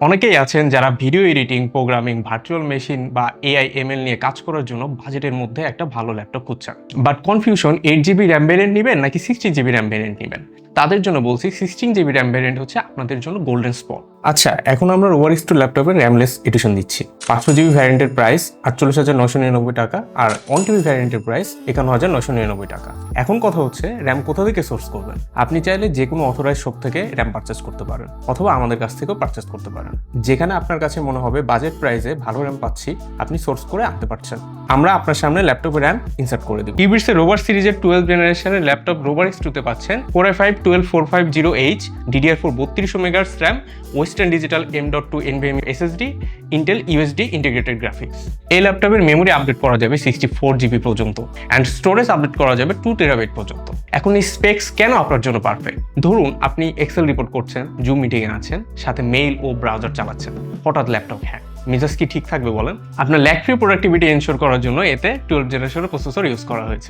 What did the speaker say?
অনেকেই আছেন যারা video editing, programming, virtual machine বা এআই এমএল নিয়ে কাজ করার জন্য বাজেটের মধ্যে একটা ভালো ল্যাপটপ খুঁজছেন। But confusion 8 GB RAM variant নেবেন নাকি 16 জিবি র্যাম ভ্যারিয়েন্ট নেবেন। তাদের জন্য বলছি 16 জিবি র্যাম ভ্যারিয়েন্ট হচ্ছে আপনাদের জন্য গোল্ডেন স্পট। আচ্ছা, এখন আমরা ওভারএক্স টু ল্যাপটপের র্যামলেস এডিশন দিচ্ছি। 500 জিবি ভ্যারিয়েন্টের প্রাইস 48,999 টাকা আর 1 টিবি ভ্যারিয়েন্টের প্রাইস 51,999 টাকা। এখন কথা হচ্ছে র্যাম কোথা থেকে সোর্স করবেন। আপনি চাইলে যে কোনো অথরাইজ শপ থেকে র্যাম পারচেস করতে পারেন অথবা আমাদের কাছ থেকেও পারচেস করতে পারেন। যেখানে আপনার কাছে মনে হবে বাজেট প্রাইসে ভালো র্যাম পাচ্ছি, আপনি সোর্স করে আনতে পারছেন। আমরা আপনার সামনে ল্যাপটপে র্যাম ইনসার্ট করে দেব। কিউবিটসের রোভার সিরিজের 12 জেনারেশনের ল্যাপটপ রোভার X2 তে পাচ্ছেন 4i5-12450H, DDR4 3200 megahertz RAM, western digital M.2 NVMe SSD, Intel USD integrated graphics. এই ল্যাপটপের মেমোরি আপডেট করা যাবে 64 GB পর্যন্ত অ্যান্ড স্টোরেজ আপডেট করা যাবে 2 টেরাবাইট পর্যন্ত। এখন এই স্পেক্স কেন আপনার জন্য পারফেক্ট? ধরুন আপনি এক্সেল রিপোর্ট করছেন, জুম মিটিংয়ে আছেন, সাথে মেইল ও ব্রাউজার চালাচ্ছেন, হঠাৎ ল্যাপটপ হ্যাং, মেজাজ কি ঠিক থাকবে বলেন? আপনার ল্যাগ ফ্রি প্রোডাক্টিভিটি এনশোর করার জন্য এতে 12 জেনারেশনের প্রসেসর ইউজ করা হয়েছে।